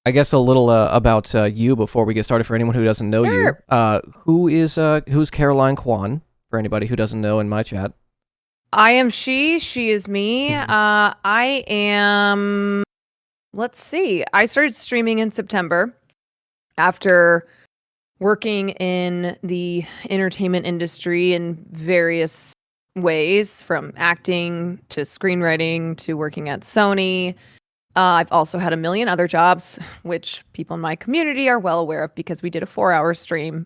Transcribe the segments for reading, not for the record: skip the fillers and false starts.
I guess a little about you before we get started. For anyone who doesn't know you, Sure. who's Caroline Kwan? For anybody who doesn't know in my chat. I am she. She is me. Mhm. I am. Let's see. I started streaming in September after working in the entertainment industry in various ways, from acting to screenwriting to working at Sony. I've also had a million other jobs, which people in my community are well aware of because we did a 4-hour stream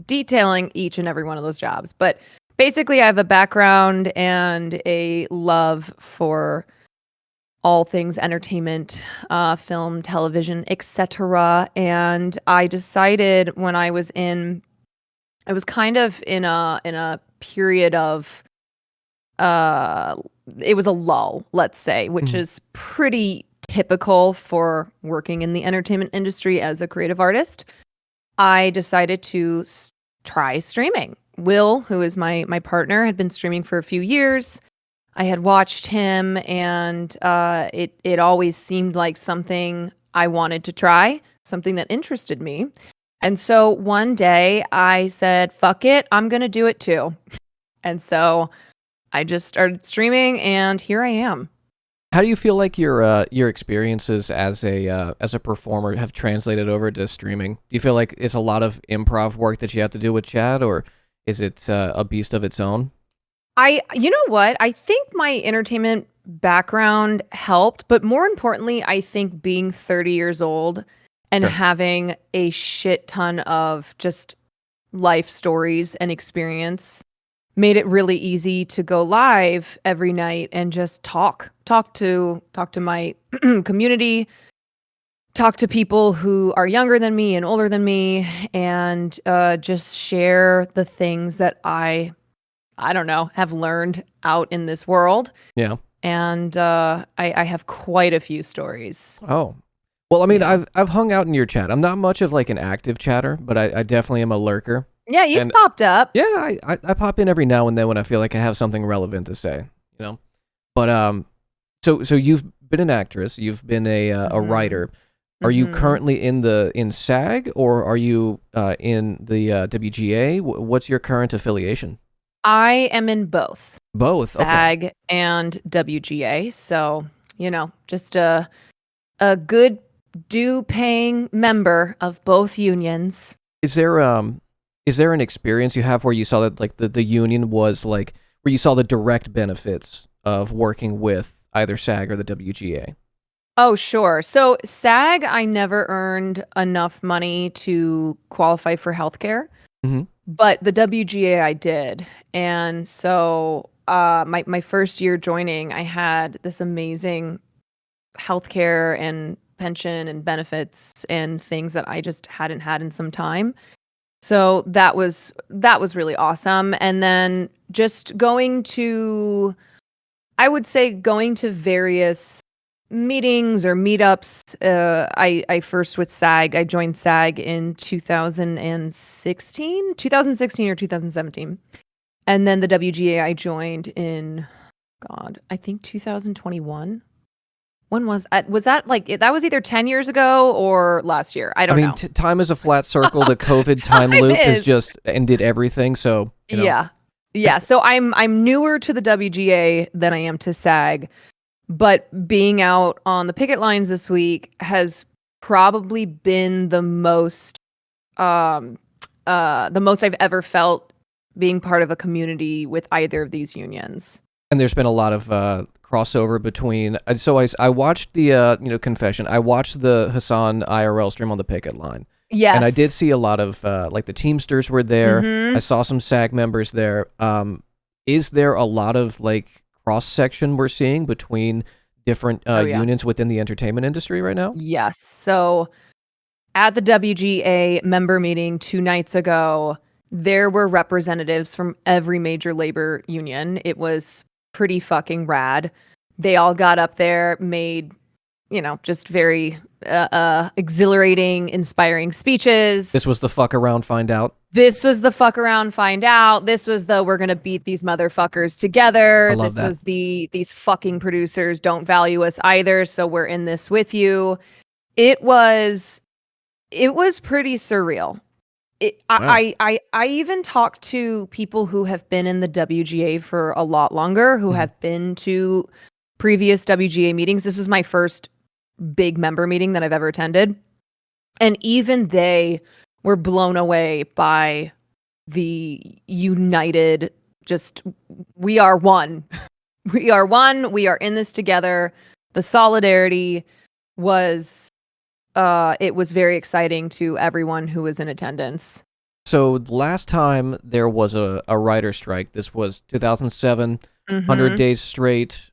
detailing each and every one of those jobs. But basically, I have a background and a love for all things entertainment, film, television, etc. And I decided when I was kind of in a period of uh, it was a lull, let's say, which Mhm. is pretty typical for working in the entertainment industry as a creative artist. I decided to try streaming. Will, who is my partner, had been streaming for a few years. I had watched him, and it always seemed like something I wanted to try, something that interested me. And so one day I said, "Fuck it, I'm gonna do it too." And so I just started streaming, and here I am. How do you feel like your experiences as a performer have translated over to streaming? Do you feel like it's a lot of improv work that you have to do with chat, or is it a beast of its own? You know what? I think my entertainment background helped, but more importantly, I think being 30 years old and Sure. having a shit ton of just life stories and experience made it really easy to go live every night and just talk to my community, talk to people who are younger than me and older than me, and just share the things that I don't know, have learned out in this world. Yeah. And I have quite a few stories. Oh. Well, I mean, Yeah. I've hung out in your chat. I'm not much of like an active chatter, but I definitely am a lurker. Yeah, you've And popped up. yeah, I pop in every now and then when I feel like I have something relevant to say, you know. But so you've been an actress, you've been a Mhm. writer. Are you Mhm. currently in SAG or are you in the WGA? What's your current affiliation? I am in both Both. Okay. SAG and WGA. So, just a good due paying member of both unions. Is there an experience you have where you saw that like the union was like where you saw the direct benefits of working with either SAG or the WGA? Oh, sure. So, SAG, I never earned enough money to qualify for healthcare. Mm-hmm. But the WGA I did. And so my first year joining, I had this amazing healthcare and pension and benefits and things that I just hadn't had in some time. So that was really awesome. And then just I would say going to various meetings or meetups. I first with SAG. I joined SAG in 2016 or 2017, and then the WGA I joined in God, I think 2021. When was that like that was either 10 years ago or last year. I I don't mean, know. time is a flat circle. The COVID time Time loop has is. just ended everything. So, Yeah. Yeah, so I'm newer to the WGA than I am to SAG. But being out on the picket lines this week has probably been um the most I've ever felt being part of a community with either of these unions. and there's been a lot of crossover between. So I watched the confession. I watched the Hassan IRL stream on the picket line, and I did Yes. see a lot of like the Teamsters were there. I Mhm. saw some SAG members there. Is there a lot of like cross section we're seeing between different Oh yeah. unions within the entertainment industry right now? Yes. So at the WGA member meeting 2 nights ago, there were representatives from every major labor union. It was pretty fucking rad. They all got up there, made, just very exhilarating, inspiring speeches. This was the fuck around, find out. This was the fuck around, find out. This was the we're gonna beat these motherfuckers I together. love This that. was these fucking producers don't value us either, so we're in this with you. It was pretty surreal. Wow. I even talked to people who have been in the WGA for a lot longer, who Mhm. have been to previous WGA meetings. This was my first big member meeting that I've ever attended. And even they were blown away by the united, just, we are one. We are one. We are in this together. The solidarity was, it was very exciting to everyone who was in attendance. So the last time there was a writer strike, this was 2007, 100 Mm-hmm. days straight,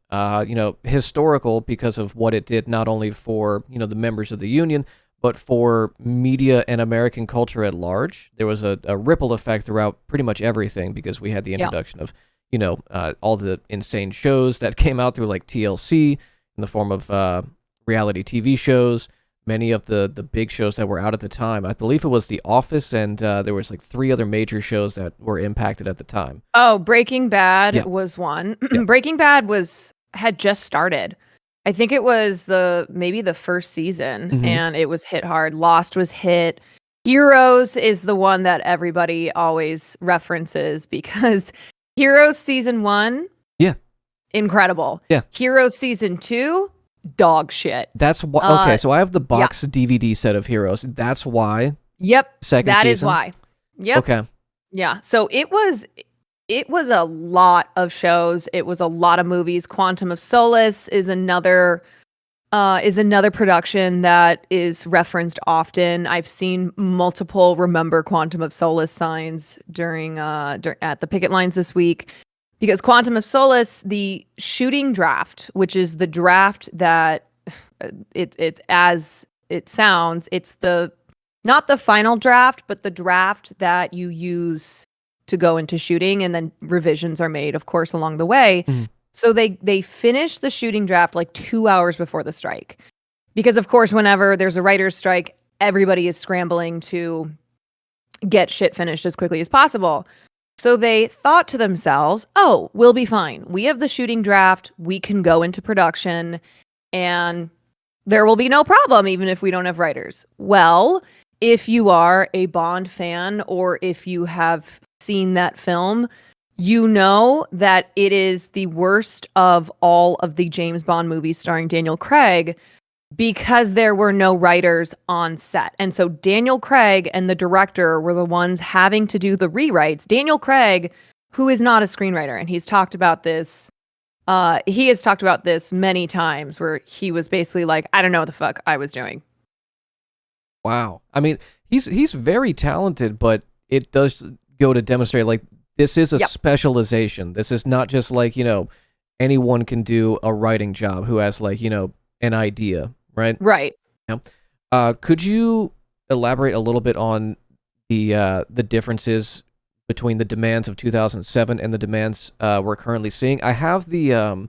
historical because of what it did not only for, the members of the union, but for media and American culture at large. There was a ripple effect throughout pretty much everything because we had the Yeah. introduction of, all the insane shows that came out through like TLC in the form of reality TV shows. Many of the big shows that were out at the time. I believe it was The Office, and there was like 3 other major shows that were impacted at the time. Oh, Breaking Bad Yeah, was one. yeah. Breaking Bad had just started. I think it was maybe the first season, Hmm. and it was hit hard. Lost was hit. Heroes is the one that everybody always references because Heroes season 1, Yeah, incredible. yeah. Heroes season 2, dog shit. That's why. Okay, so I have the Yeah. box DVD set of Heroes. That's why. Yep. Second That is season. why. Yep. Okay. Yeah. So it was a lot of shows. It was a lot of movies. Quantum of Solace is another production that is referenced often. I've seen multiple remember Quantum of Solace signs during at the picket lines this week, because Quantum of Solace, the shooting draft, which is the draft that it's as it sounds, it's not the final draft, but the draft that you use to go into shooting, and then revisions are made, of course, along the way. Mhm. So they finish the shooting draft like 2 hours before the strike. Because of course, whenever there's a writer's strike, everybody is scrambling to get shit finished as quickly as possible. So they thought to themselves, "Oh, we'll be fine. We have the shooting draft. We can go into production and there will be no problem even if we don't have writers." Well, if you are a Bond fan or if you have seen that film, you know that it is the worst of all of the James Bond movies starring Daniel Craig, because there were no writers on set. And so Daniel Craig and the director were the ones having to do the rewrites. Daniel Craig, who is not a screenwriter, and he's talked about this. He has talked about this many times, where he was basically like, "I don't know what the fuck I was doing." Wow. I mean, he's very talented, but it does go to demonstrate like this is a Yep. specialization. This is not just like, anyone can do a writing job who has like, an idea, right? Right. Could you elaborate a little bit on the differences between the demands of 2007 and the demands we're currently seeing? I have the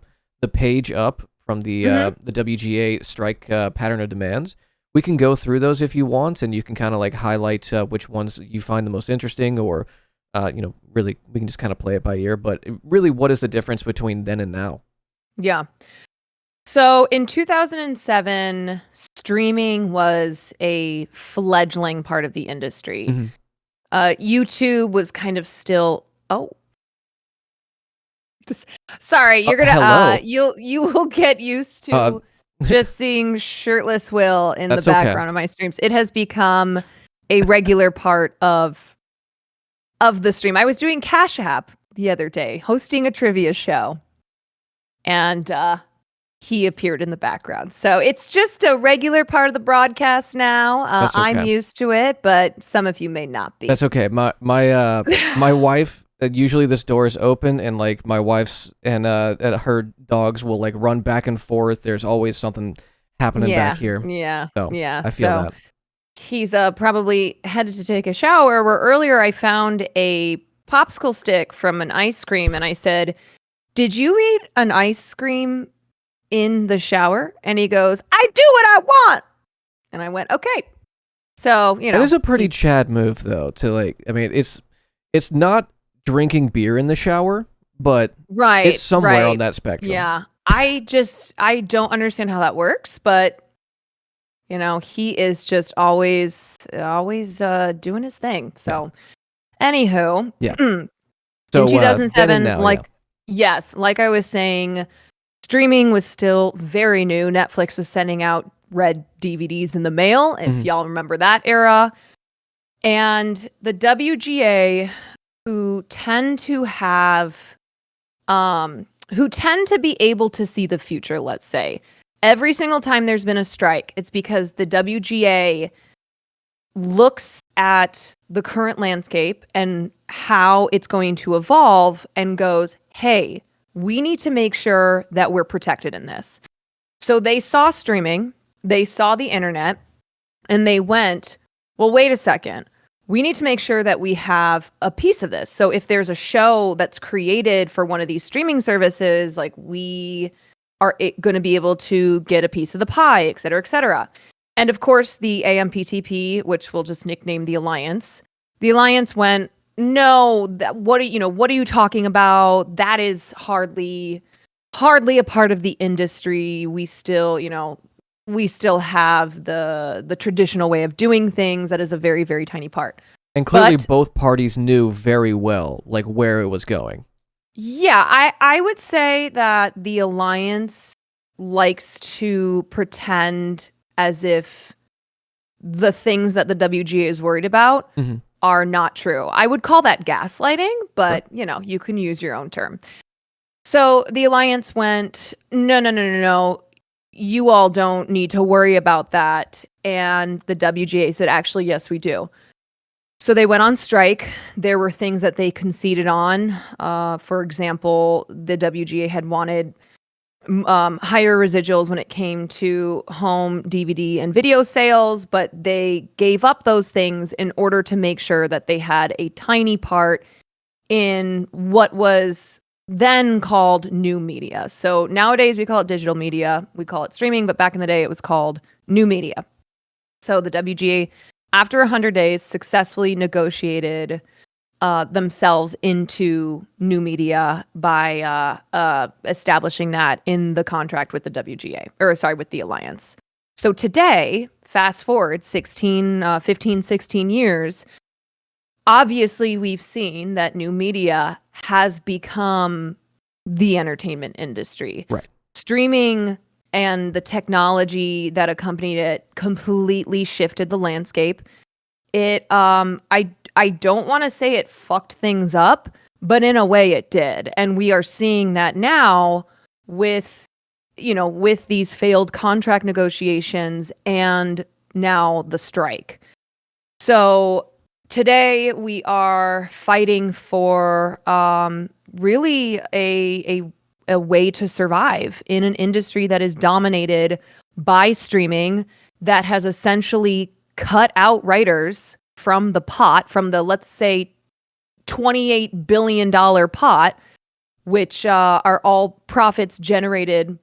page up from the WGA strike pattern of demands. We can go through those if you want, and you can kind of like highlight which ones you find the most interesting, or really we can just kind of play it by ear. But really, what is the difference between then and now? Yeah. So in 2007, streaming was a fledgling part of the industry. Mhm. YouTube was kind of still. Oh, sorry. You're gonna. Hello. You will get used Uh, to just seeing shirtless Will in the That's okay. background of my streams. It has become a regular part of the stream. I was doing Cash App the other day, hosting a trivia show, and he appeared in the background. So it's just a regular part of the broadcast now. That's I'm okay. used to it, but some of you may not be. That's okay. My wife. Usually this door is open, and like my wife's and her dogs will like run back and forth. There's always something happening back here. Yeah. So Yeah. I feel that. He's probably headed to take a shower, where earlier I found a popsicle stick from an ice cream, and I said, "Did you eat an ice cream in the shower?" And he goes, "I do what I want." And I went, "Okay." So, That is a pretty Chad move, though. To like, I mean, it's not drinking beer in the shower, but right, it's somewhere right. on that spectrum. Yeah. I don't understand how that works, but He is just always doing his thing. Yeah. So, anywho, Yeah. in So then and 2007, now, yeah. yes, like I was saying, streaming was still very new. Netflix was sending out red DVDs in the mail, if Mhm. y'all remember that era. And the WGA, who tend to have who tend to be able to see the future, let's say. Every single time there's been a strike, it's because the WGA looks at the current landscape and how it's going to evolve and goes, hey, we need to make sure that we're protected in this. So they saw streaming, they saw the internet, and they went, well, wait a second. We need to make sure that we have a piece of this. So if there's a show that's created for one of these streaming services, like we are going to be able to get a piece of the pie, et cetera, et cetera. And of course, the AMPTP, which we'll just nickname the Alliance went, no, what are you talking about? That is hardly a part of the industry. We still have the traditional way of doing things that is a very, very tiny part. And clearly But both parties knew very well, like, where it was going. yeah, I would say that the Alliance likes to pretend as if the things that the WGA is worried about Mhm. are not true. I would call that gaslighting, Sure. but you can use your own term. So the Alliance went, no, no, no, no, no. You all don't need to worry about that. And the WGA said, actually, yes, we do. So they went on strike. There were things that they conceded on. For example, the WGA had wanted higher residuals when it came to home DVD and video sales, but they gave up those things in order to make sure that they had a tiny part in what was then called new media. So nowadays we call it digital media, we call it streaming, but back in the day it was called new media. So the WGA, after 100 days, successfully negotiated themselves into new media by establishing that in the contract with the WGA, or sorry, with the Alliance. So today, fast forward 15, 16 years, obviously we've seen that new media has become the entertainment industry. Right. Streaming and the technology that accompanied it completely shifted the landscape. I don't want to say it fucked things up, but in a way it did. And we are seeing that now with with these failed contract negotiations and now the strike. So today we are fighting for really a way to survive in an industry that is dominated by streaming, that has essentially cut out writers from the pot, from the, let's say, $28 billion pot, which are all profits generated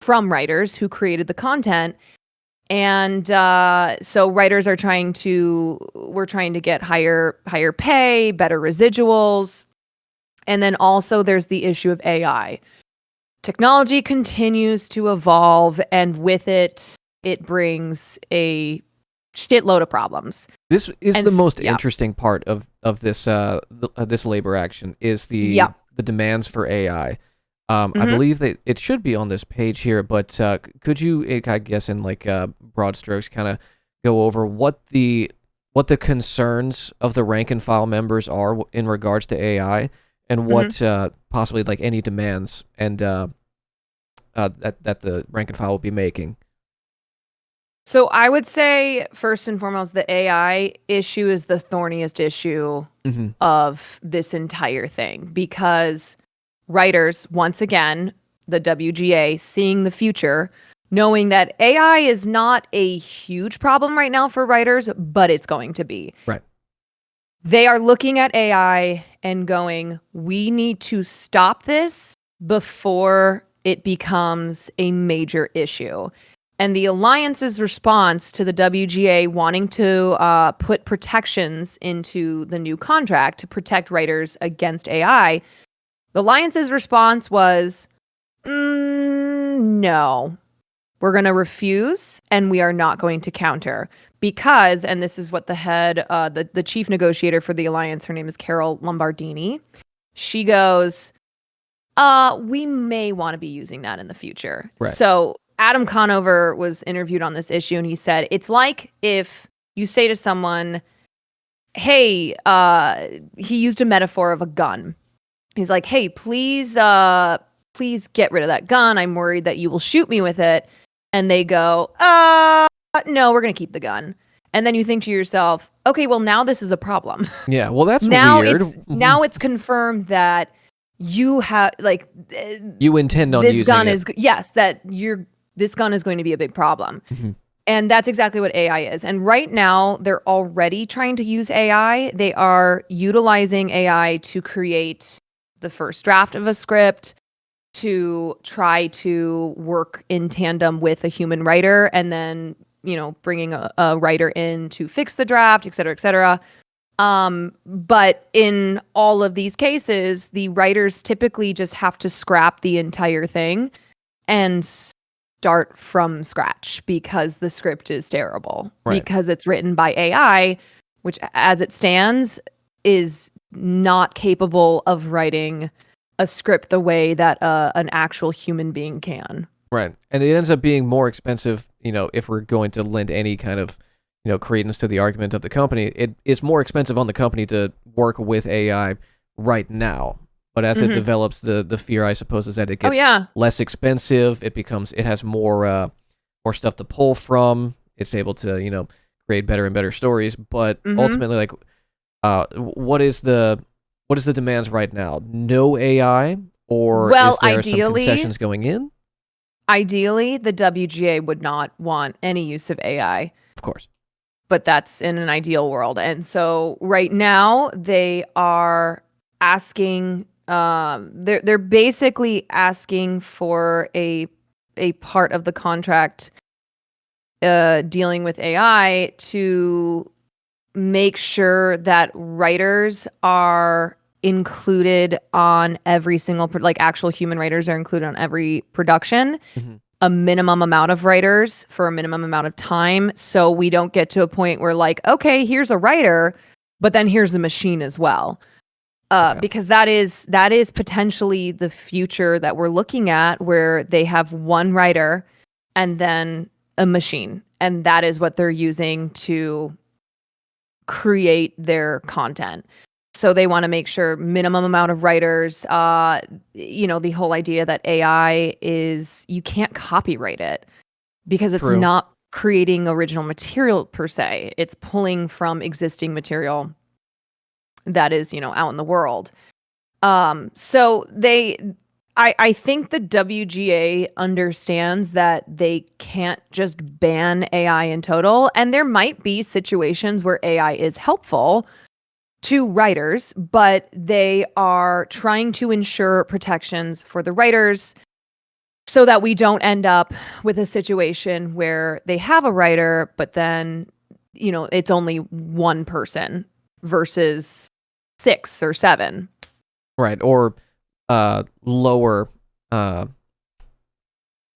from writers who created the content. And so writers are we're trying to get higher pay, better residuals. And then also there's the issue of AI. Technology continues to evolve, and with it, it brings a shitload of problems. This is And the most yeah, interesting part of this this labor action is yeah. the demands for AI. I Hmm. believe that it should be on this page here, but could you, I guess, in like broad strokes, kind of go over what the concerns of the rank and file members are in regards to AI, and Hmm. what possibly like any demands and that the rank and file will be making? So I would say first and foremost, the AI issue is the thorniest issue Hmm. of this entire thing, because writers, once again, the WGA, seeing the future, knowing that AI is not a huge problem right now for writers, but it's going to be. Right. They are looking at AI and going, we need to stop this before it becomes a major issue. And the Alliance's response to the WGA wanting to put protections into the new contract to protect writers against AI, the Alliance's response was, no. We're going to refuse, and we are not going to counter because, and this is what the head, the chief negotiator for the alliance, her name is Carol Lombardini. She goes, we may want to be using that in the future. Right. So Adam Conover was interviewed on this issue, and he said, it's like if you say to someone, hey, he used a metaphor of a gun. He's like, hey, please get rid of that gun. I'm worried that you will shoot me with it. And they go, no, we're going to keep the gun. And then you think to yourself, okay, well, now this is a problem. Yeah, well, that's now weird. Now it's confirmed that you have, like, you intend on this using gun it. is, yes, that this gun is going to be a big problem. And that's exactly what AI is. And right now, they're already trying to use AI. They are utilizing AI to create the first draft of a script, to try to work in tandem with a human writer, and then, bringing a writer in to fix the draft, et cetera, et cetera. But in all of these cases, the writers typically just have to scrap the entire thing and start from scratch because the script is terrible. Right. Because it's written by AI, which as it stands is not capable of writing a script the way that an actual human being can. Right. And it ends up being more expensive, if we're going to lend any kind of, credence to the argument of the company. It is more expensive on the company to work with AI right now. But as it develops, the fear, I suppose, is that it gets less expensive. It has more stuff to pull from. It's able to, create better and better stories. But ultimately, like, what is the demands right now? No AI, or is there some concessions going in? Ideally, the WGA would not want any use of AI. Of course. But that's in an ideal world. And so right now they are asking, they're basically asking for a part of the contract dealing with AI to make sure that writers are included on every single, like actual human writers are included on every production, a minimum amount of writers for a minimum amount of time. So we don't get to a point where, like, okay, here's a writer, but then here's a machine as well. Because that is potentially the future that we're looking at, where they have one writer and then a machine. And that is what they're using to create their content. So they want to make sure minimum amount of writers, the whole idea that AI is, you can't copyright it because it's not creating original material per se. It's pulling from existing material that is, out in the world. So I think the WGA understands that they can't just ban AI in total. And there might be situations where AI is helpful to writers, but they are trying to ensure protections for the writers so that we don't end up with a situation where they have a writer, but then, it's only one person versus 6 or 7. Right. Or lower,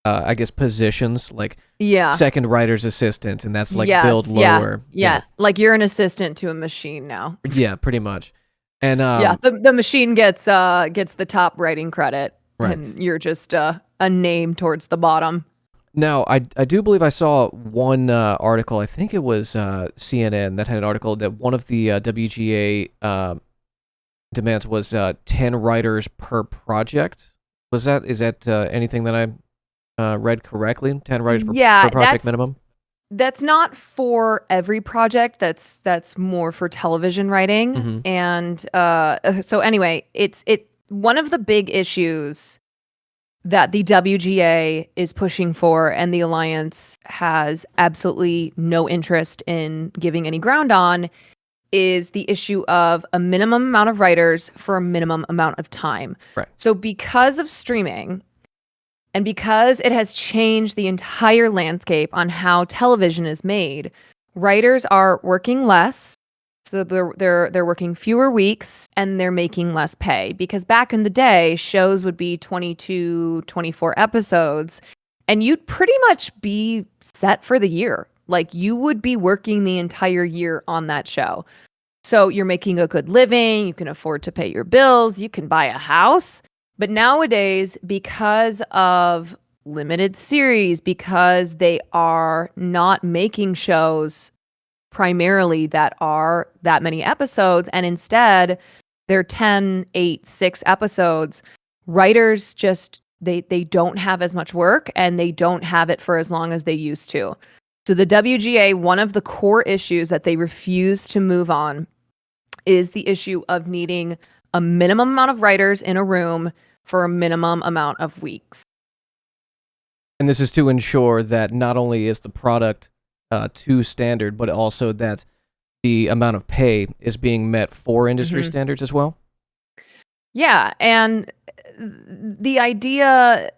I guess, positions, like second writer's assistant, and that's like build lower. Yeah. Like you're an assistant to a machine now. Yeah, pretty much. And the machine gets the top writing credit, right, and you're just a name towards the bottom. Now, I do believe I saw one article, I think it was CNN, that had an article that one of the WGA demands was 10 writers per project. Is that anything that I read correctly? 10 writers per project minimum? That's not for every project. That's more for television writing. And so anyway, it's one of the big issues that the WGA is pushing for, and the Alliance has absolutely no interest in giving any ground on, is the issue of a minimum amount of writers for a minimum amount of time. Right. So because of streaming, and because it has changed the entire landscape on how television is made, writers are working less. So they're working fewer weeks, and they're making less pay, because back in the day, shows would be 22, 24 episodes, and you'd pretty much be set for the year. Like you would be working the entire year on that show. So you're making a good living, you can afford to pay your bills, you can buy a house. But nowadays, because of limited series, because they are not making shows primarily that are that many episodes, and instead they're 10, 8, 6 episodes, writers just they don't have as much work and they don't have it for as long as they used to. So the WGA, one of the core issues that they refuse to move on is the issue of needing a minimum amount of writers in a room for a minimum amount of weeks. And this is to ensure that not only is the product to standard, but also that the amount of pay is being met for industry standards as well. Yeah, and the idea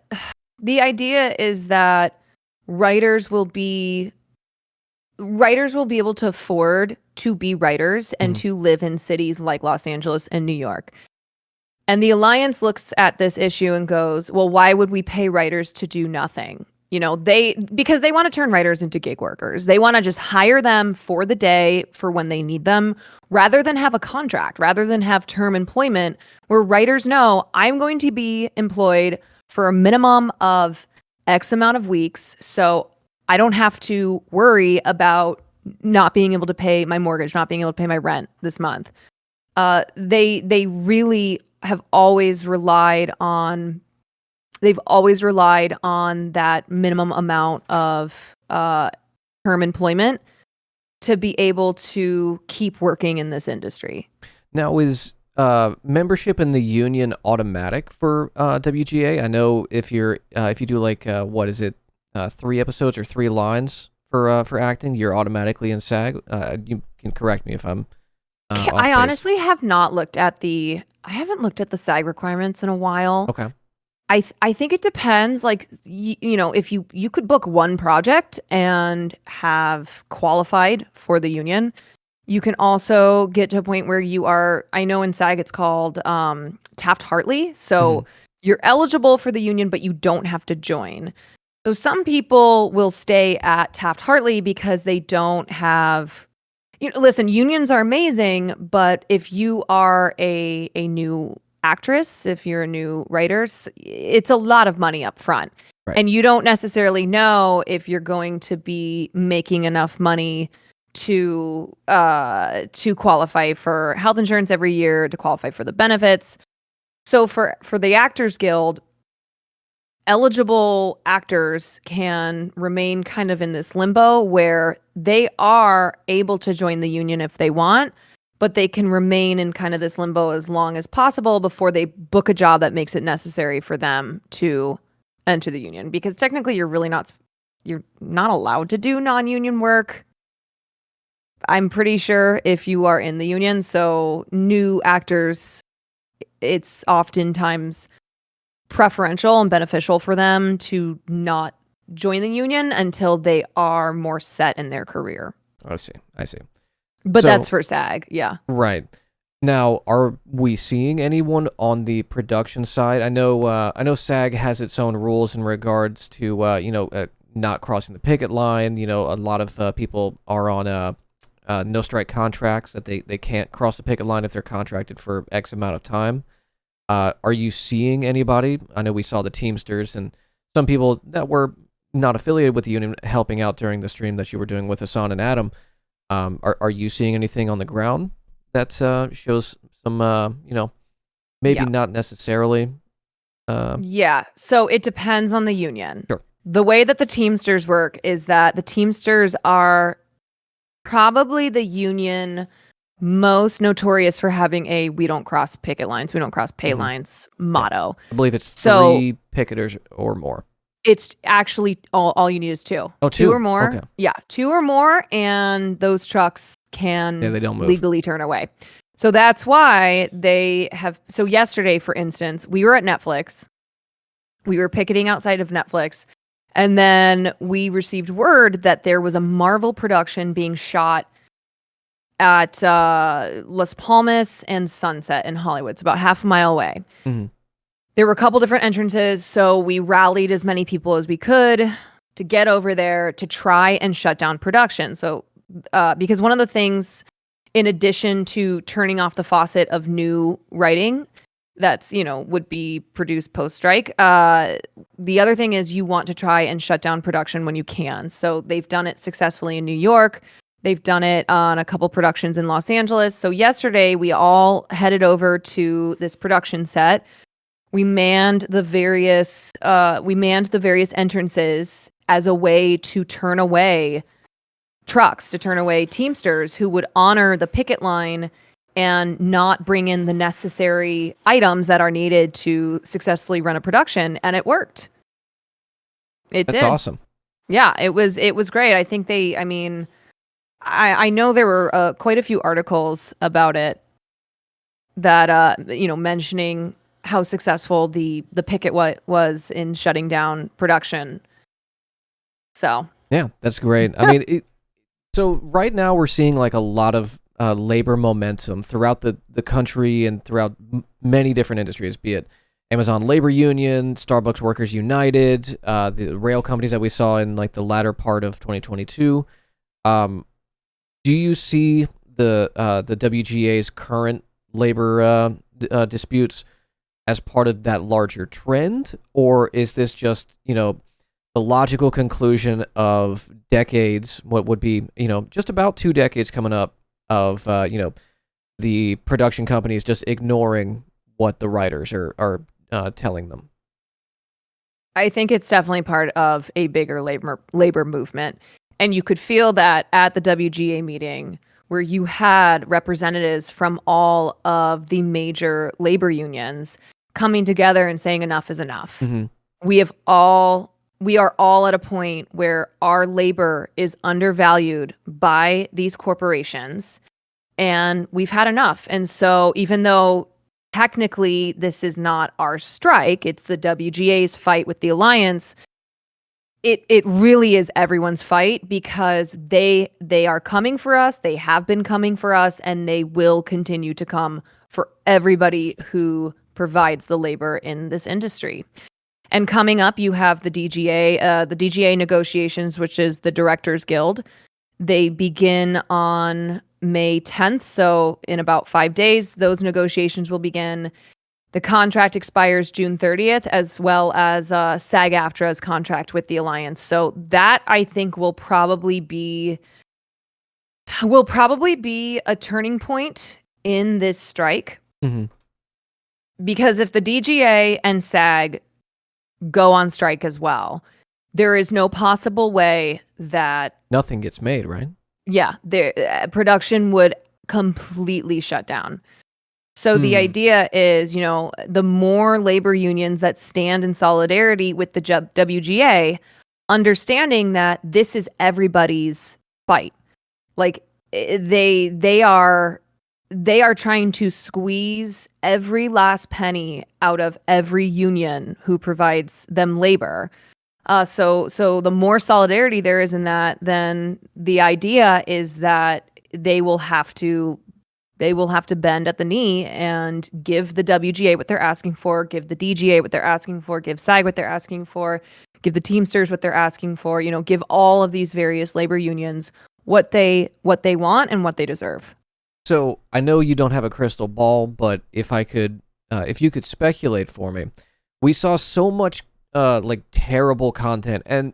is that writers will be able to afford to be writers and to live in cities like Los Angeles and New York. And the Alliance looks at this issue and goes, well, why would we pay writers to do nothing? You know, because they want to turn writers into gig workers. They want to just hire them for the day for when they need them, rather than have a contract, rather than have term employment where writers know I'm going to be employed for a minimum of X amount of weeks. So I don't have to worry about not being able to pay my mortgage, not being able to pay my rent this month. They really have always relied on that minimum amount of term employment to be able to keep working in this industry. Now, is membership in the union automatic for WGA? I know if you do like 3 episodes or 3 lines for acting, you're automatically in SAG. You can correct me if I'm off I base. honestly have not looked at I haven't looked at the SAG requirements in a while. Okay. I think it depends. Like, you know, if you could book one project and have qualified for the union, you can also get to a point where you are, I know in SAG it's called Taft-Hartley. So you're eligible for the union, but you don't have to join. So some people will stay at Taft-Hartley because they don't have, listen, unions are amazing, but if you are a new actress, if you're a new writer, it's a lot of money up front. Right. And you don't necessarily know if you're going to be making enough money to qualify for health insurance every year, to qualify for the benefits. So for the Actors Guild, eligible actors can remain kind of in this limbo where they are able to join the union if they want, but they can remain in kind of this limbo as long as possible before they book a job that makes it necessary for them to enter the union. Because technically you're not allowed to do non-union work, I'm pretty sure, if you are in the union. So new actors, it's oftentimes preferential and beneficial for them to not join the union until they are more set in their career. I see. But So- that's for SAG, yeah. Right. Now, are we seeing anyone on the production side? I know SAG has its own rules in regards to not crossing the picket line. You know, a lot of people are on no strike contracts that they can't cross the picket line if they're contracted for X amount of time. Are you seeing anybody? I know we saw the Teamsters and some people that were not affiliated with the union helping out during the stream that you were doing with Hassan and Adam. Are you seeing anything on the ground that shows some, maybe not necessarily? Yeah, so it depends on the union. Sure. The way that the Teamsters work is that the Teamsters are probably the union most notorious for having a "we don't cross picket lines, we don't cross pay lines" motto. I believe it's So- 3 picketers or more. It's actually all you need is 2. Oh, 2 2? or more. Okay. Yeah, 2 or more, and those trucks can Yeah, they don't move. legally turn away. So that's why they have. So yesterday, for instance, we were at Netflix. We were picketing outside of Netflix, and then we received word that there was a Marvel production being shot at Las Palmas and Sunset in Hollywood. It's about half a mile away. Mhm. there were a couple different entrances, so we rallied as many people as we could to get over there to try and shut down production. So, because one of the things, in addition to turning off the faucet of new writing that's, would be produced post-strike, the other thing is you want to try and shut down production when you can. So they've done it successfully in New York. They've done it on a couple productions in Los Angeles. So yesterday we all headed over to this production set. We manned the various entrances as a way to turn away trucks, to turn away Teamsters who would honor the picket line and not bring in the necessary items that are needed to successfully run a production. And it worked. That's did. awesome. Yeah, it was great. I think I know there were quite a few articles about it that, mentioning how successful the picket was in shutting down production. So Yeah, that's great. I mean, so right now we're seeing like a lot of labor momentum throughout the country and throughout many different industries, be it Amazon Labor Union, Starbucks Workers United, the rail companies that we saw in like the latter part of 2022. Do you see the WGA's current labor disputes as part of that larger trend, or is this just, the logical conclusion of decades, what would be, just about 2 decades coming up of, the production companies just ignoring what the writers are telling them? I think it's definitely part of a bigger labor movement. And you could feel that at the WGA meeting, where you had representatives from all of the major labor unions coming together and saying enough is enough. Mm-hmm. We are all at a point where our labor is undervalued by these corporations, and we've had enough. And so even though technically this is not our strike, it's the WGA's fight with the Alliance, it really is everyone's fight, because they are coming for us, they have been coming for us, and they will continue to come for everybody who provides the labor in this industry. And coming up, you have the DGA negotiations, which is the Directors Guild. They begin on May 10th, so in about 5 days, those negotiations will begin. The contract expires June 30th, as well as SAG-AFTRA's contract with the Alliance. So that, I think, will probably be a turning point in this strike. Mm-hmm. Because if the DGA and SAG go on strike as well, there is no possible way that Nothing gets made, right? Yeah, production would completely shut down. So the idea is, the more labor unions that stand in solidarity with the WGA, understanding that this is everybody's fight. Like they are trying to squeeze every last penny out of every union who provides them labor. So the more solidarity there is in that, then the idea is that they will have to bend at the knee and give the WGA what they're asking for, give the DGA what they're asking for, give SAG what they're asking for, give the Teamsters what they're asking for, give all of these various labor unions what they want and what they deserve. So I know you don't have a crystal ball, but if you could speculate for me, we saw so much like terrible content and,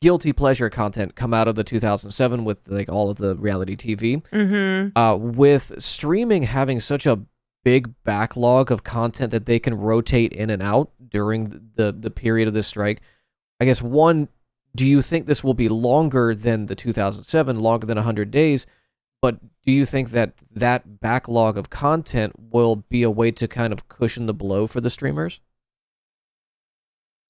guilty pleasure content come out of the 2007 with like all of the reality TV. Mm-hmm. With streaming having such a big backlog of content that they can rotate in and out during the period of this strike, I guess, one, do you think this will be longer than the 2007, longer than 100 days? But do you think that backlog of content will be a way to kind of cushion the blow for the streamers?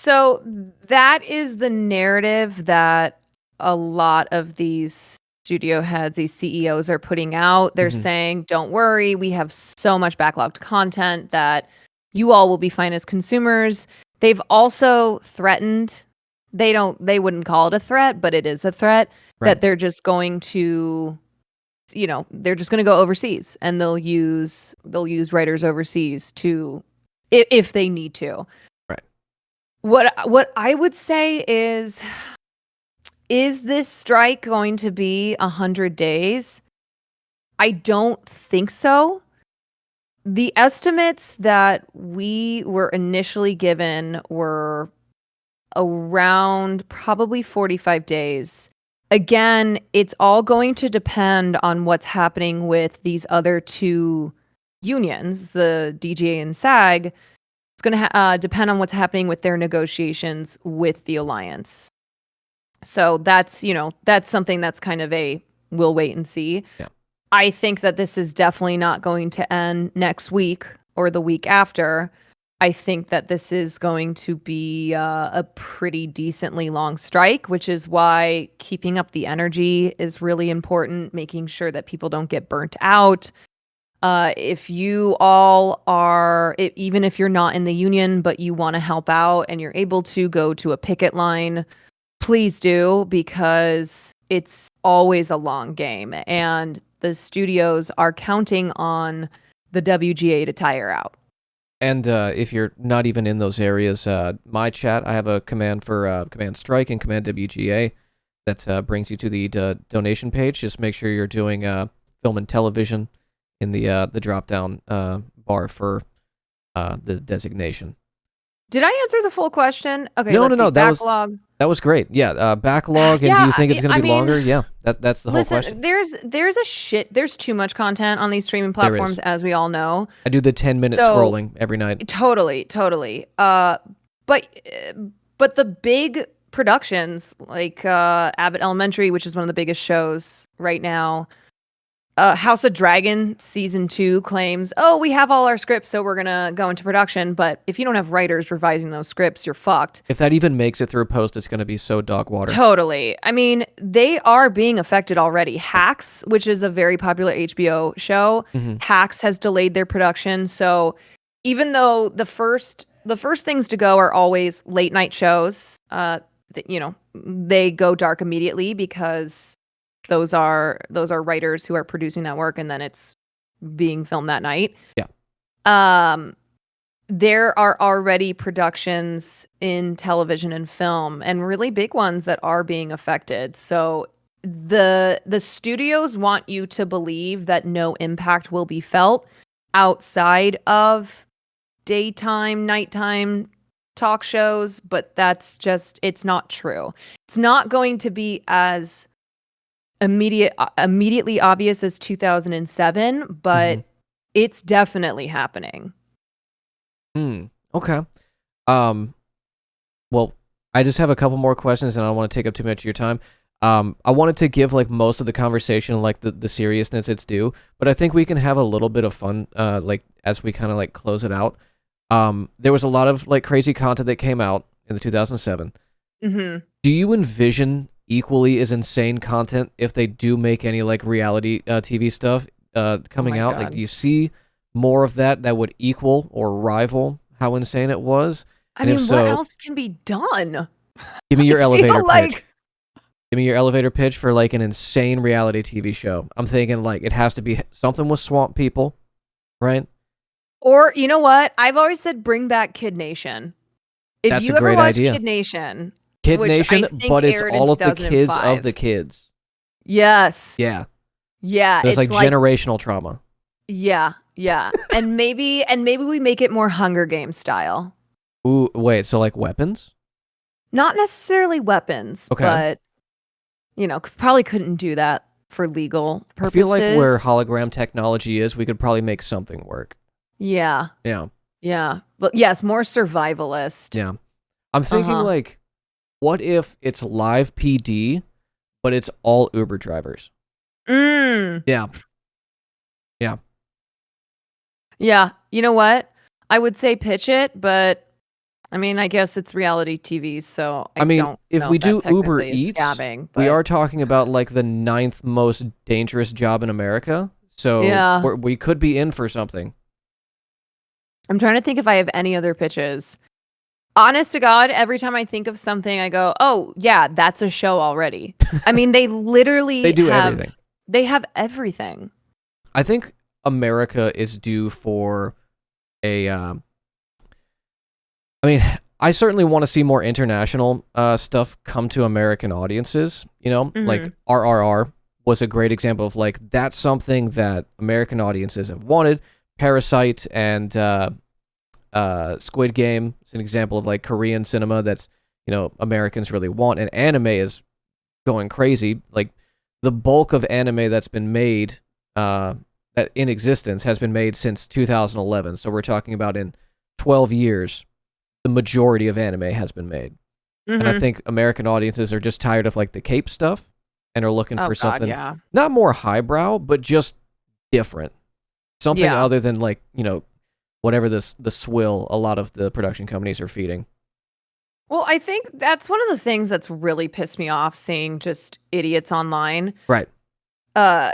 So that is the narrative that a lot of these studio heads, these CEOs are putting out. They're saying, don't worry, we have so much backlogged content that you all will be fine as consumers. They've also threatened, they wouldn't call it a threat, but it is a threat, right, that they're just going to, they're just going to go overseas, and they'll use writers overseas to if they need to. Right. What I would say is this strike going to be 100 days? I don't think so. The estimates that we were initially given were around probably 45 days. Again, it's all going to depend on what's happening with these other two unions, the DGA and SAG. It's going to depend on what's happening with their negotiations with the alliance. So that's, that's something that's kind of a we'll wait and see. Yeah. I think that this is definitely not going to end next week or the week after. I think that this is going to be a pretty decently long strike, which is why keeping up the energy is really important, making sure that people don't get burnt out. If you all are, even if you're not in the union, but you want to help out and you're able to go to a picket line, please do, because it's always a long game. And the studios are counting on the WGA to tire out. And if you're not even in those areas, my chat, I have a command for Command Strike and Command WGA that brings you to the donation page. Just make sure you're doing film and television in the drop-down bar for the designation. Did I answer the full question? Okay, No, let's see. Backlog. That was great. Yeah, backlog, and do you think it's going to be longer? Yeah, that's the whole question. There's too much content on these streaming platforms, as we all know. I do the 10-minute scrolling every night. Totally. But the big productions like Abbott Elementary, which is one of the biggest shows right now, House of Dragon season 2 claims, we have all our scripts, so we're gonna go into production. But if you don't have writers revising those scripts, you're fucked. If that even makes it through post, it's gonna be so dog water. Totally. I mean, they are being affected already. Hacks, which is a very popular HBO show, Hacks has delayed their production. So even though the first things to go are always late night shows, they go dark immediately because those are writers who are producing that work, and then it's being filmed that night. Yeah. There are already productions in television and film, and really big ones that are being affected. So the studios want you to believe that no impact will be felt outside of daytime, nighttime talk shows, but it's not true. It's not going to be as immediately obvious as 2007, but it's definitely happening. Okay. Well, I just have a couple more questions, and I don't want to take up too much of your time. I wanted to give like most of the conversation like the seriousness it's due, but I think we can have a little bit of fun like as we kind of like close it out. There was a lot of like crazy content that came out in the 2007. Do you envision equally as insane content if they do make any like reality TV stuff coming out? God. Like, do you see more of that would equal or rival how insane it was? I mean, what else can be done? Give me your elevator pitch. Give me your elevator pitch for like an insane reality TV show. I'm thinking like it has to be something with swamp people, right? Or you know what? I've always said bring back Kid Nation. If That's you a ever great watch idea. Kid Nation, but it's all of the kids of the kids. Yes. Yeah. Yeah. It's like generational trauma. Yeah. Yeah. and maybe we make it more Hunger Games style. Ooh, wait, so like weapons? Not necessarily weapons, but probably couldn't do that for legal purposes. I feel like where hologram technology is, we could probably make something work. Yeah. Yeah. Yeah. But yes, more survivalist. Yeah. I'm thinking like, what if it's live PD, but it's all Uber drivers? Yeah. Yeah. Yeah. You know what? I would say pitch it, but I mean, I guess it's reality TV, so I mean, if we do Uber Eats, we are are talking about like the 9th most dangerous job in America. So we could be in for something. I'm trying to think if I have any other pitches. Honest to God, every time I think of something, I go, "Oh, yeah, that's a show already." I mean, they literally everything. They have everything. I think America is due for a I mean, I certainly want to see more international stuff come to American audiences. You know, like Mhm. RRR was a great example of like that's something that American audiences have wanted. Parasite and Squid Game is an example of like Korean cinema that's Americans really want, and anime is going crazy. Like the bulk of anime that's been made, that in existence has been made since 2011. So we're talking about in 12 years, the majority of anime has been made. And I Mhm. think American audiences are just tired of like the cape stuff and are looking Oh for god, something yeah. not more highbrow, but just different. Something Yeah. other than like, whatever the swill a lot of the production companies are feeding. Well, I think that's one of the things that's really pissed me off seeing just idiots online. Right. Uh,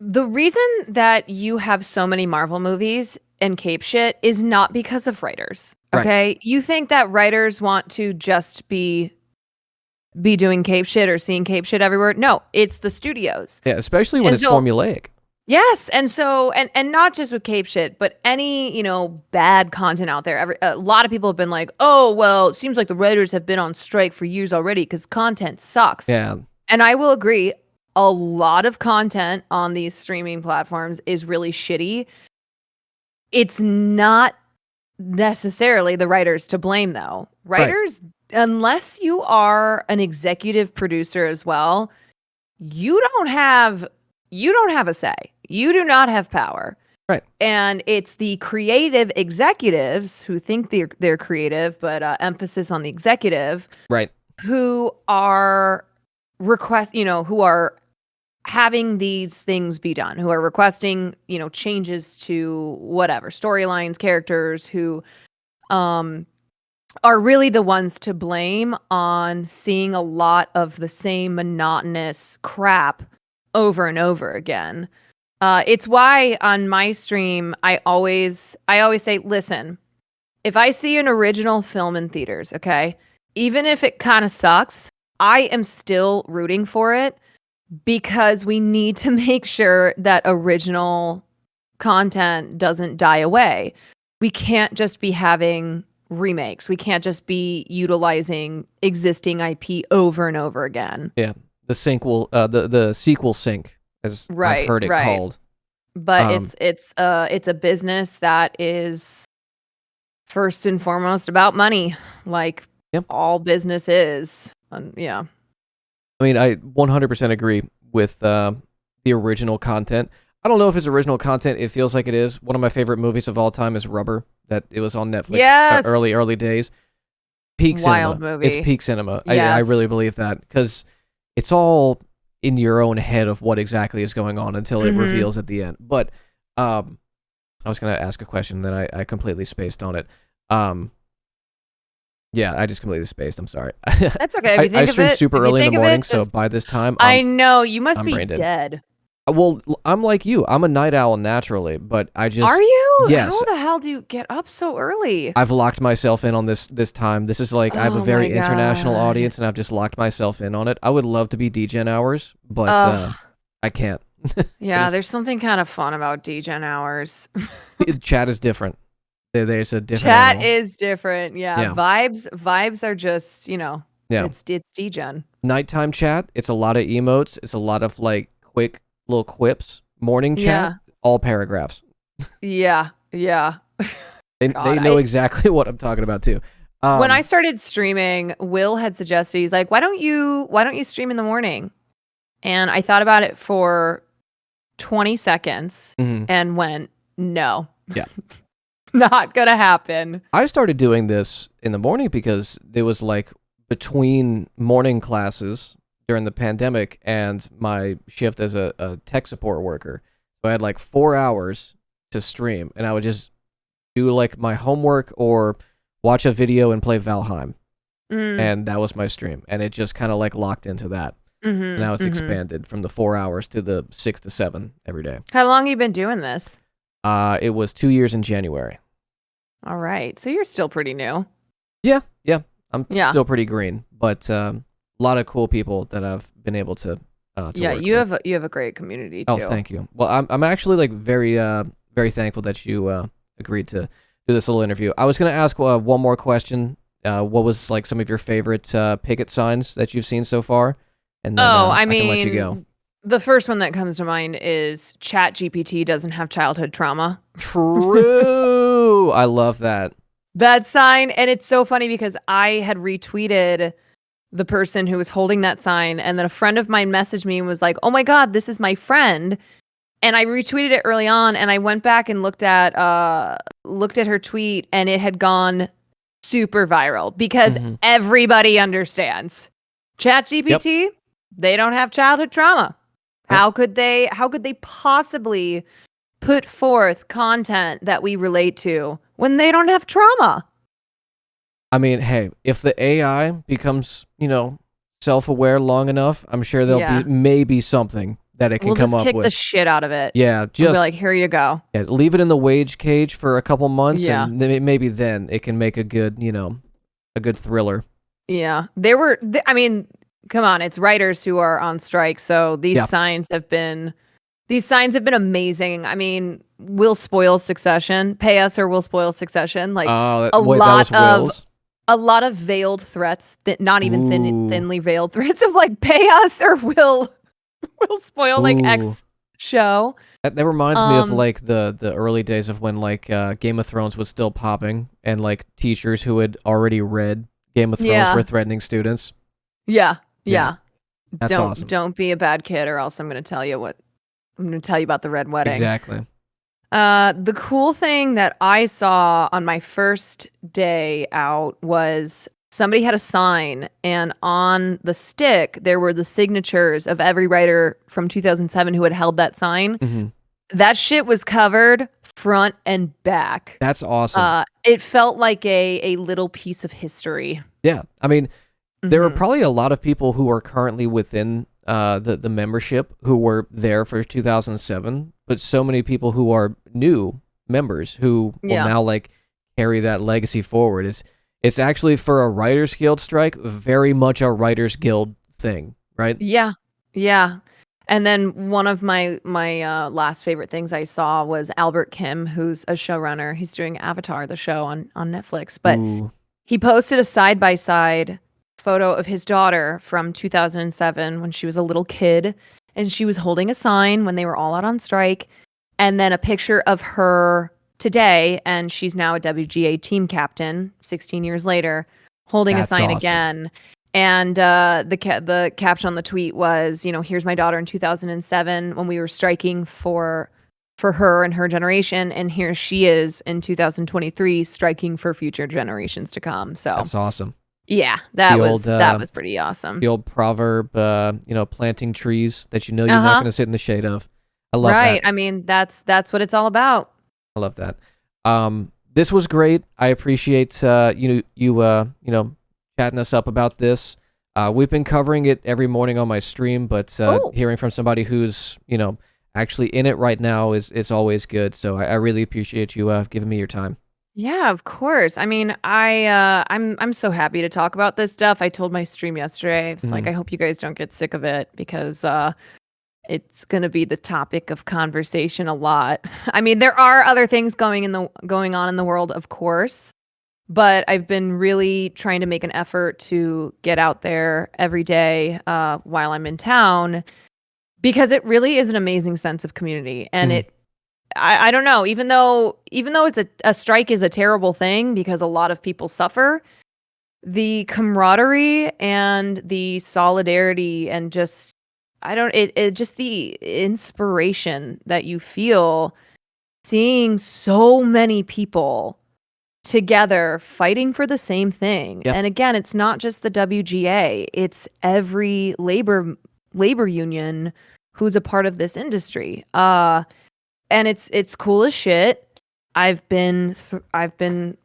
the reason that you have so many Marvel movies and cape shit is not because of writers. Right. Okay? You think that writers want to just be doing cape shit or seeing cape shit everywhere? No, it's the studios. Yeah, especially when And it's so formulaic. yes, and so and not just with cape shit, but any, bad content out there. A lot of people have been like, "Oh, well, it seems like the writers have been on strike for years already cuz content sucks." Yeah. And I will agree, a lot of content on these streaming platforms is really shitty. It's not necessarily the writers to blame though. Right. Writers, unless you are an executive producer as well, you don't have a say. You do not have power. Right. And it's the creative executives who think they're creative, but emphasis on the executive, Right. who are who are having these things be done, who are requesting, changes to whatever storylines, characters, who um are really the ones to blame on seeing a lot of the same monotonous crap over and over again. It's why on my stream I always say, listen, if I see an original film in theaters, okay, even if it kind of sucks, I am still rooting for it because we need to make sure that original content doesn't die away. We can't just be having remakes. We can't just be utilizing existing IP over and over again. Yeah. The sequel sync, as I've Right, heard it right. called. But Um, it's a business that is first and foremost about money, like yeah. all business is. Yeah. I mean, I 100% agree with the original content. I don't know if it's original content. It feels like it is. One of my favorite movies of all time is Rubber. That it was on Netflix Yes. early days. Peak Wild cinema. It's movie. peak cinema. I really Yes. believe that because it's all in your own head of what exactly is going on until it Mhm. reveals at the end. But I was gonna ask a question, then I completely spaced on it. Um, yeah, I just completely spaced. I'm sorry. That's okay. I stream super If you early in the think of morning, it, so just by this time I know you must I'm be brain dead. dead. Well, I'm like you. I'm a night owl naturally, but I Are just you? yes, How the hell do you get up so early? I've locked myself in on this time. This is like I have a Oh my very international god. audience, and I've just locked myself in on it. I would love to be DGen hours, but Ugh. I can't. I Yeah, just there's something kind of fun about degen hours. chat is different. There's a different Chat animal. is different. Yeah, Yeah, vibes are just, yeah. it's degen. Nighttime chat. It's a lot of emotes. It's a lot of like quick little quips. Morning chat. Yeah. All paragraphs. Yeah. Yeah. They God, know exactly what I'm talking about too. when I Um, started streaming, Will had suggested, he's like, why don't you stream in the morning? And I thought about it for 20 seconds mhm. and went, no. Yeah. Not gonna happen. I started doing this in the morning because it was like between morning classes during the pandemic and my shift as a tech support worker. So I had like 4 hours to stream, and I would just do like my homework or watch a video and play Valheim. Mm. And that was my stream. And it just kind of like locked into that. And Mhm. now it's Mhm. expanded from the 4 hours to the 6 to 7 every day. How long you been doing this? It was 2 years in January. All right. So you're still pretty new. Yeah, yeah. I'm Yeah. still pretty green, but a lot of cool people that I've been able to Yeah, work you with. have a great community Oh, too. thank you. Well, I'm actually like very very thankful that you agreed to do this little interview. I was gonna ask one more question. What was like some of your favorite picket signs that you've seen so far, and then Oh, I I can let you go. mean, the first one that comes to mind is Chat GPT doesn't have childhood trauma. True. I love that. That sign, and it's so funny because I had retweeted the person who was holding that sign, and then a friend of mine messaged me and was like, "Oh my God, this is my friend." And I retweeted it early on, and I went back and looked at her tweet, and it had gone super viral because Mhm. everybody understands. Chat Yep. GPT, they don't have childhood trauma. Yep. How could they possibly put forth content that we relate to when they don't have trauma? I mean, hey, if the AI becomes, self-aware long enough, I'm sure there'll be Yeah. maybe something that it can We'll come just up kick the with. shit out of it Yeah, and be just like, "Here you go." leave it in the wage cage for a couple months, Yeah. and maybe then it can make a good, a good thriller. Yeah. I mean, come on, it's writers who are on strike, so Yeah. these signs have been amazing. I mean, we'll spoil Succession. Pay us or we'll spoil Succession. Like Oh, a wait, that was lot of Will's? a lot of veiled threats that not even Ooh. thinly veiled threats of like pay us or we'll spoil like Ooh. X show. That reminds me of like the early days of when like Game of Thrones was still popping, and like teachers who had already read Game of Thrones were Yeah. threatening students. Yeah. Yeah. Yeah. That's awesome. Don't be a bad kid or else I'm going to tell you about the Red Wedding. Exactly. The cool thing that I saw on my first day out was somebody had a sign, and on the stick there were the signatures of every writer from 2007 who had held that sign. Mhm. That shit was covered front and back. That's awesome. It felt like a little piece of history. Yeah. I mean, there are Mhm. probably a lot of people who are currently within the membership who were there for 2007, but so many people who are new members who will Yeah. now like carry that legacy forward. It's actually, for a Writers Guild strike, very much a Writers Guild thing, right? Yeah. Yeah. And then one of my last favorite things I saw was Albert Kim, who's a showrunner. He's doing Avatar, the show on Netflix. But Ooh, he posted a side-by-side photo of his daughter from 2007 when she was a little kid, and she was holding a sign when they were all out on strike, and then a picture of her today, and she's now a WGA team captain 16 years later, holding a that's sign awesome. again. And the caption on the tweet was, here's my daughter in 2007 when we were striking for her and her generation, and here she is in 2023 striking for future generations to come. So That's awesome. yeah, that The was pretty awesome. The old proverb, planting trees that you're not Uh-huh. going to sit in the shade of. I love Right. that. I mean, that's what it's all about. I love that. This was great. I appreciate you chatting us up about this. We've been covering it every morning on my stream, but Oh. hearing from somebody who's actually in it right now is always good. So I really appreciate you giving me your time. Yeah, of course. I mean, I'm so happy to talk about this stuff. I told my stream yesterday. It's like, Mhm. I hope you guys don't get sick of it because it's going to be the topic of conversation a lot. I mean, there are other things going on in the world, of course, but I've been really trying to make an effort to get out there every day while I'm in town, because it really is an amazing sense of community. And Mhm. I don't know, even though it's a strike is a terrible thing because a lot of people suffer, the camaraderie and the solidarity and just just the inspiration that you feel seeing so many people together fighting for the same thing. Yep. And again, it's not just the WGA, it's every labor union who's a part of this industry. And it's cool as shit. I've been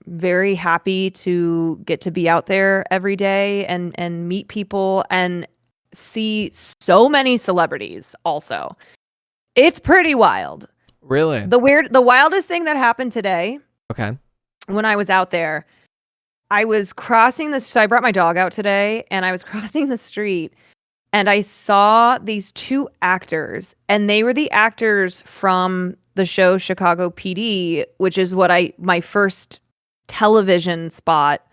very happy to get to be out there every day and meet people and see so many celebrities also. It's pretty wild. Really? The wildest thing that happened today Okay. when I was out there, I was crossing this. So I brought my dog out today, and I was crossing the street, and I saw these two actors, and they were the actors from the show Chicago PD, which is my first television spot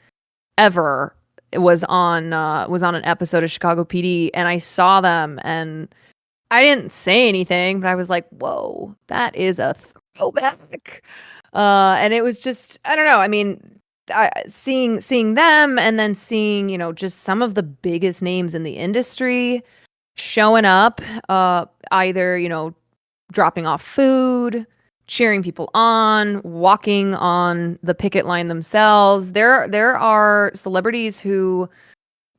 ever was on an episode of Chicago PD, and I saw them, and I didn't say anything, but I was like, "Whoa, that is a throwback." And it was just, I don't know. I mean, seeing them, and then seeing, just some of the biggest names in the industry showing up, either, dropping off food, cheering people on, walking on the picket line themselves. There are celebrities who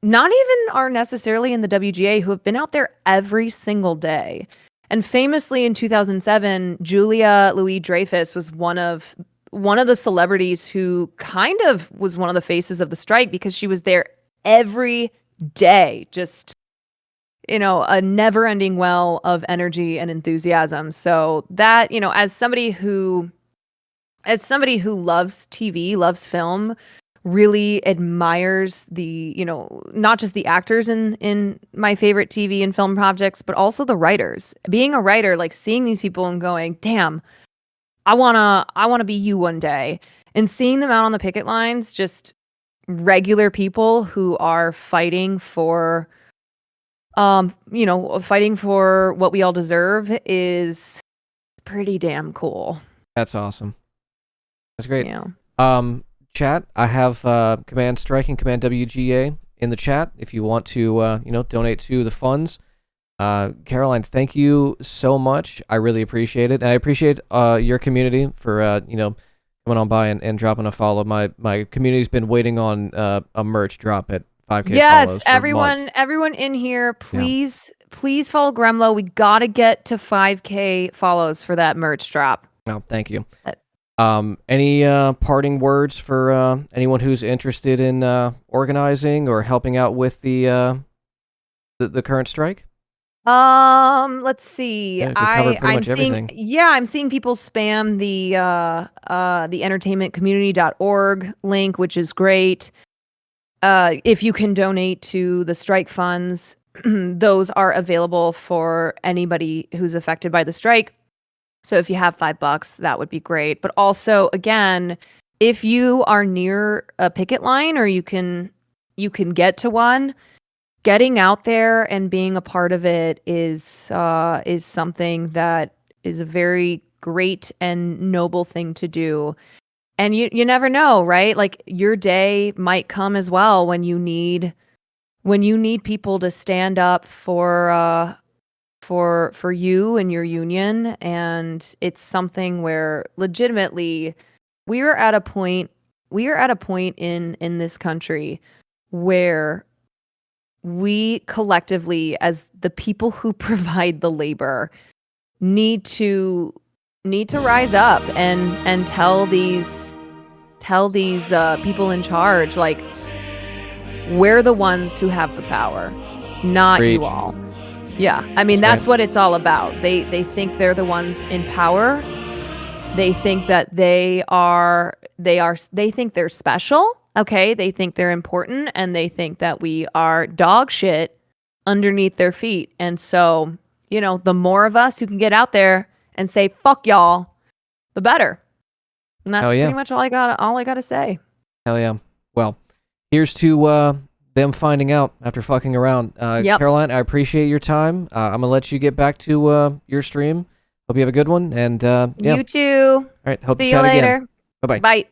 not even are necessarily in the WGA who have been out there every single day. And famously in 2007, Julia Louis-Dreyfus was one of the celebrities who kind of was one of the faces of the strike, because she was there every day, just a never-ending well of energy and enthusiasm. So that, as somebody who loves TV, loves film, really admires the, not just the actors in my favorite TV and film projects, but also the writers. Being a writer, like seeing these people and going, damn, I wanna be you one day. And seeing them out on the picket lines, just regular people who are fighting for fighting for what we all deserve, is pretty damn cool. That's awesome. That's great. Yeah. Chat, I have Command Strike and Command WGA in the chat if you want to, donate to the funds. Caroline, thank you so much. I really appreciate it. And I appreciate your community for, coming on by and dropping a follow. My community's been waiting on a merch drop at 5K yes, follows everyone in here, please follow Gremloe. We gotta get to 5K follows for that merch drop. Oh, thank you. Any parting words for anyone who's interested in organizing or helping out with the current strike? Let's see. Yeah, I'm seeing everything. I'm seeing people spam the entertainmentcommunity.org link, which is great. If you can donate to the strike funds, those are available for anybody who's affected by the strike. So if you have $5, that would be great. But also, again, if you are near a picket line, or you can get to one, getting out there and being a part of it is something that is a very great and noble thing to do. And you never know, right? Like, your day might come as well when you need people to stand up for you and your union. And it's something where legitimately we are at a point in this country where we collectively, as the people who provide the labor, need to rise up and tell these people in charge, like, we're the ones who have the power, not Preach. you all. Yeah, I mean, that's what it's all about. They think they're the ones in power. They think that they think they're special. Okay, they think they're important, and they think that we are dog shit underneath their feet. And so, the more of us who can get out there and say "fuck y'all," the better. And that's pretty much all I got to say. Hell yeah. Well, here's to them finding out after fucking around. Yep. Caroline, I appreciate your time. I'm gonna let you get back to your stream. Hope you have a good one. And You too. All right. Hope See to chat you later. again. Bye-bye. Bye.